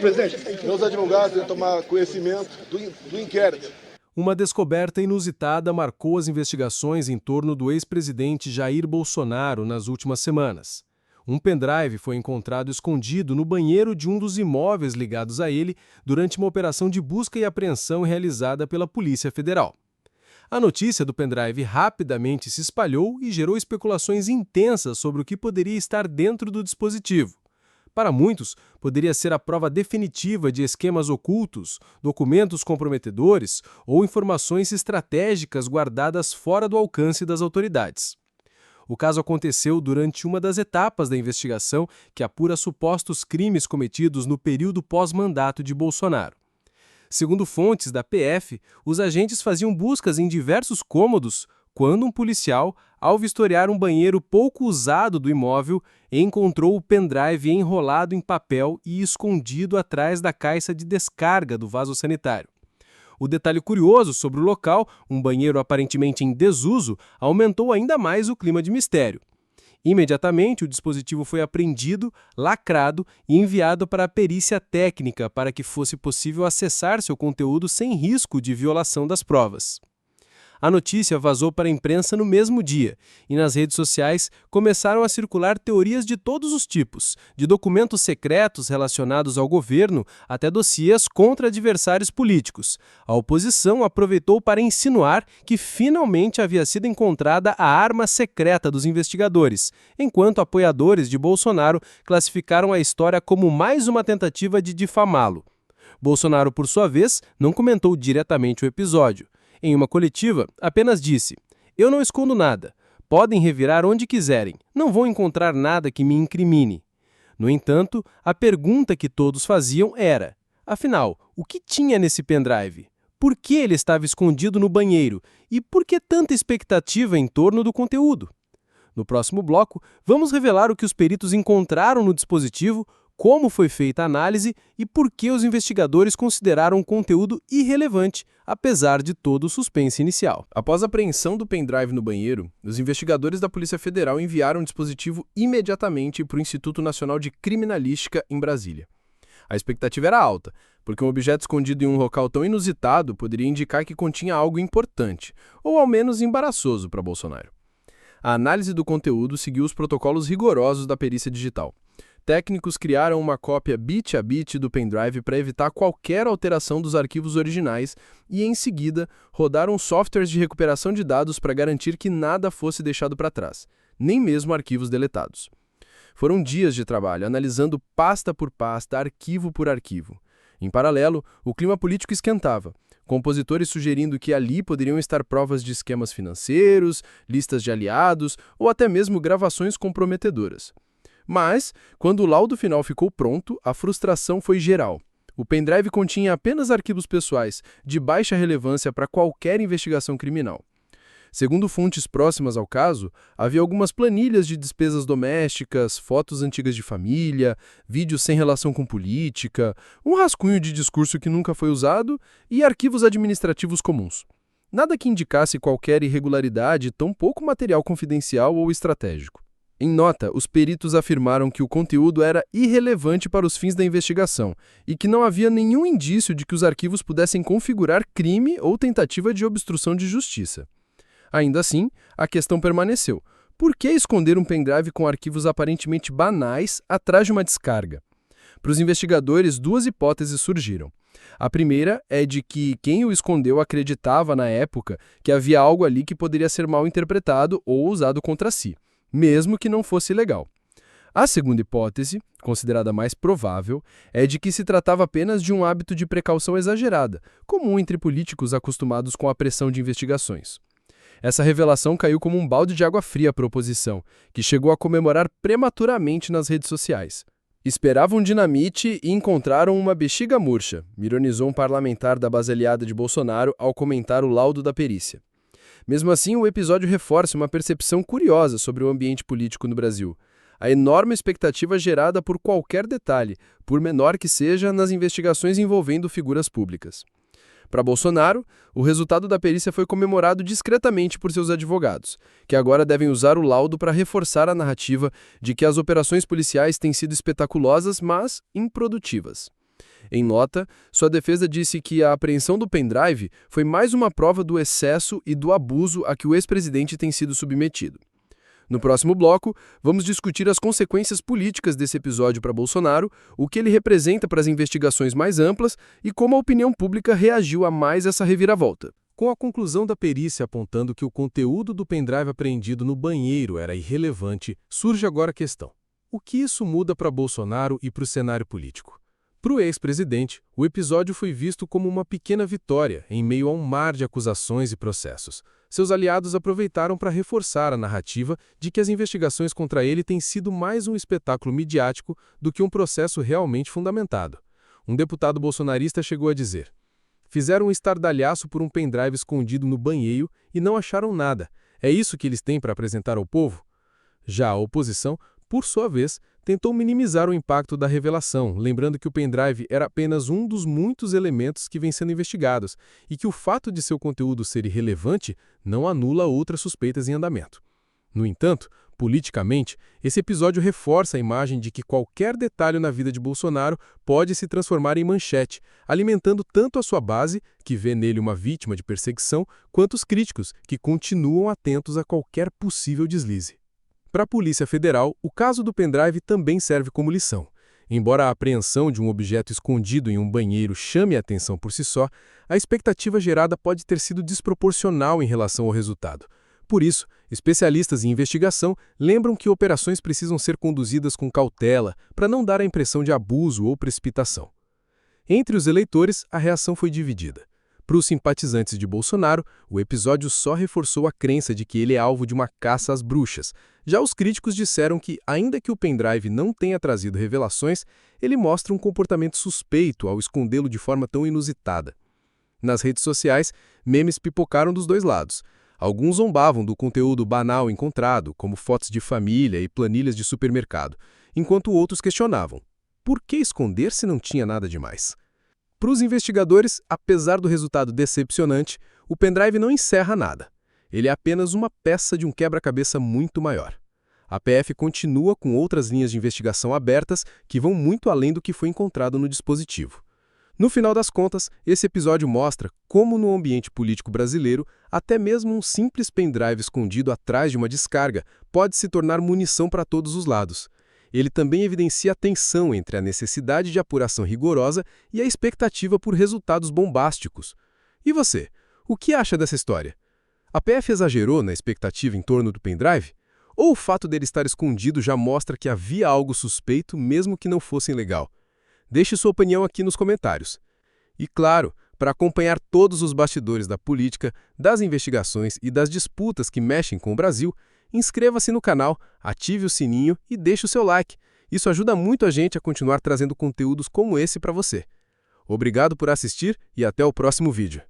Presidente, meus advogados devem tomar conhecimento do inquérito. Uma descoberta inusitada marcou as investigações em torno do ex-presidente Jair Bolsonaro nas últimas semanas. Um pendrive foi encontrado escondido no banheiro de um dos imóveis ligados a ele durante uma operação de busca e apreensão realizada pela Polícia Federal. A notícia do pendrive rapidamente se espalhou e gerou especulações intensas sobre o que poderia estar dentro do dispositivo. Para muitos, poderia ser a prova definitiva de esquemas ocultos, documentos comprometedores ou informações estratégicas guardadas fora do alcance das autoridades. O caso aconteceu durante uma das etapas da investigação que apura supostos crimes cometidos no período pós-mandato de Bolsonaro. Segundo fontes da PF, os agentes faziam buscas em diversos cômodos quando um policial, ao vistoriar um banheiro pouco usado do imóvel, encontrou o pendrive enrolado em papel e escondido atrás da caixa de descarga do vaso sanitário. O detalhe curioso sobre o local, um banheiro aparentemente em desuso, aumentou ainda mais o clima de mistério. Imediatamente, o dispositivo foi apreendido, lacrado e enviado para a perícia técnica para que fosse possível acessar seu conteúdo sem risco de violação das provas. A notícia vazou para a imprensa no mesmo dia, e nas redes sociais começaram a circular teorias de todos os tipos, de documentos secretos relacionados ao governo até dossiês contra adversários políticos. A oposição aproveitou para insinuar que finalmente havia sido encontrada a arma secreta dos investigadores, enquanto apoiadores de Bolsonaro classificaram a história como mais uma tentativa de difamá-lo. Bolsonaro, por sua vez, não comentou diretamente o episódio. Em uma coletiva, apenas disse: "Eu não escondo nada. Podem revirar onde quiserem. Não vão encontrar nada que me incrimine." No entanto, a pergunta que todos faziam era: afinal, o que tinha nesse pendrive? Por que ele estava escondido no banheiro? E por que tanta expectativa em torno do conteúdo? No próximo bloco, vamos revelar o que os peritos encontraram no dispositivo, como foi feita a análise e por que os investigadores consideraram o conteúdo irrelevante, apesar de todo o suspense inicial. Após a apreensão do pendrive no banheiro, os investigadores da Polícia Federal enviaram o dispositivo imediatamente para o Instituto Nacional de Criminalística em Brasília. A expectativa era alta, porque um objeto escondido em um local tão inusitado poderia indicar que continha algo importante, ou ao menos embaraçoso para Bolsonaro. A análise do conteúdo seguiu os protocolos rigorosos da perícia digital. Técnicos criaram uma cópia bit a bit do pendrive para evitar qualquer alteração dos arquivos originais e, em seguida, rodaram softwares de recuperação de dados para garantir que nada fosse deixado para trás, nem mesmo arquivos deletados. Foram dias de trabalho, analisando pasta por pasta, arquivo por arquivo. Em paralelo, o clima político esquentava, compositores sugerindo que ali poderiam estar provas de esquemas financeiros, listas de aliados ou até mesmo gravações comprometedoras. Mas, quando o laudo final ficou pronto, a frustração foi geral. O pendrive continha apenas arquivos pessoais, de baixa relevância para qualquer investigação criminal. Segundo fontes próximas ao caso, havia algumas planilhas de despesas domésticas, fotos antigas de família, vídeos sem relação com política, um rascunho de discurso que nunca foi usado e arquivos administrativos comuns. Nada que indicasse qualquer irregularidade, tampouco material confidencial ou estratégico. Em nota, os peritos afirmaram que o conteúdo era irrelevante para os fins da investigação e que não havia nenhum indício de que os arquivos pudessem configurar crime ou tentativa de obstrução de justiça. Ainda assim, a questão permaneceu. Por que esconder um pendrive com arquivos aparentemente banais atrás de uma descarga? Para os investigadores, duas hipóteses surgiram. A primeira é de que quem o escondeu acreditava, na época, que havia algo ali que poderia ser mal interpretado ou usado contra si, mesmo que não fosse legal. A segunda hipótese, considerada mais provável, é de que se tratava apenas de um hábito de precaução exagerada, comum entre políticos acostumados com a pressão de investigações. Essa revelação caiu como um balde de água fria para a oposição, que chegou a comemorar prematuramente nas redes sociais. Esperavam dinamite e encontraram uma bexiga murcha, ironizou um parlamentar da base aliada de Bolsonaro ao comentar o laudo da perícia. Mesmo assim, o episódio reforça uma percepção curiosa sobre o ambiente político no Brasil. A enorme expectativa gerada por qualquer detalhe, por menor que seja, nas investigações envolvendo figuras públicas. Para Bolsonaro, o resultado da perícia foi comemorado discretamente por seus advogados, que agora devem usar o laudo para reforçar a narrativa de que as operações policiais têm sido espetaculosas, mas improdutivas. Em nota, sua defesa disse que a apreensão do pendrive foi mais uma prova do excesso e do abuso a que o ex-presidente tem sido submetido. No próximo bloco, vamos discutir as consequências políticas desse episódio para Bolsonaro, o que ele representa para as investigações mais amplas e como a opinião pública reagiu a mais essa reviravolta. Com a conclusão da perícia apontando que o conteúdo do pendrive apreendido no banheiro era irrelevante, surge agora a questão: o que isso muda para Bolsonaro e para o cenário político? Para o ex-presidente, o episódio foi visto como uma pequena vitória em meio a um mar de acusações e processos. Seus aliados aproveitaram para reforçar a narrativa de que as investigações contra ele têm sido mais um espetáculo midiático do que um processo realmente fundamentado. Um deputado bolsonarista chegou a dizer: "Fizeram um estardalhaço por um pendrive escondido no banheiro e não acharam nada. É isso que eles têm para apresentar ao povo?" Já a oposição, por sua vez, tentou minimizar o impacto da revelação, lembrando que o pendrive era apenas um dos muitos elementos que vêm sendo investigados e que o fato de seu conteúdo ser irrelevante não anula outras suspeitas em andamento. No entanto, politicamente, esse episódio reforça a imagem de que qualquer detalhe na vida de Bolsonaro pode se transformar em manchete, alimentando tanto a sua base, que vê nele uma vítima de perseguição, quanto os críticos, que continuam atentos a qualquer possível deslize. Para a Polícia Federal, o caso do pendrive também serve como lição. Embora a apreensão de um objeto escondido em um banheiro chame a atenção por si só, a expectativa gerada pode ter sido desproporcional em relação ao resultado. Por isso, especialistas em investigação lembram que operações precisam ser conduzidas com cautela para não dar a impressão de abuso ou precipitação. Entre os eleitores, a reação foi dividida. Para os simpatizantes de Bolsonaro, o episódio só reforçou a crença de que ele é alvo de uma caça às bruxas. Já os críticos disseram que, ainda que o pendrive não tenha trazido revelações, ele mostra um comportamento suspeito ao escondê-lo de forma tão inusitada. Nas redes sociais, memes pipocaram dos dois lados. Alguns zombavam do conteúdo banal encontrado, como fotos de família e planilhas de supermercado, enquanto outros questionavam: por que esconder se não tinha nada demais? Para os investigadores, apesar do resultado decepcionante, o pendrive não encerra nada. Ele é apenas uma peça de um quebra-cabeça muito maior. A PF continua com outras linhas de investigação abertas que vão muito além do que foi encontrado no dispositivo. No final das contas, esse episódio mostra como no ambiente político brasileiro, até mesmo um simples pendrive escondido atrás de uma descarga pode se tornar munição para todos os lados. Ele também evidencia a tensão entre a necessidade de apuração rigorosa e a expectativa por resultados bombásticos. E você, o que acha dessa história? A PF exagerou na expectativa em torno do pendrive? Ou o fato dele estar escondido já mostra que havia algo suspeito mesmo que não fosse legal? Deixe sua opinião aqui nos comentários. E claro, para acompanhar todos os bastidores da política, das investigações e das disputas que mexem com o Brasil, inscreva-se no canal, ative o sininho e deixe o seu like. Isso ajuda muito a gente a continuar trazendo conteúdos como esse para você. Obrigado por assistir e até o próximo vídeo.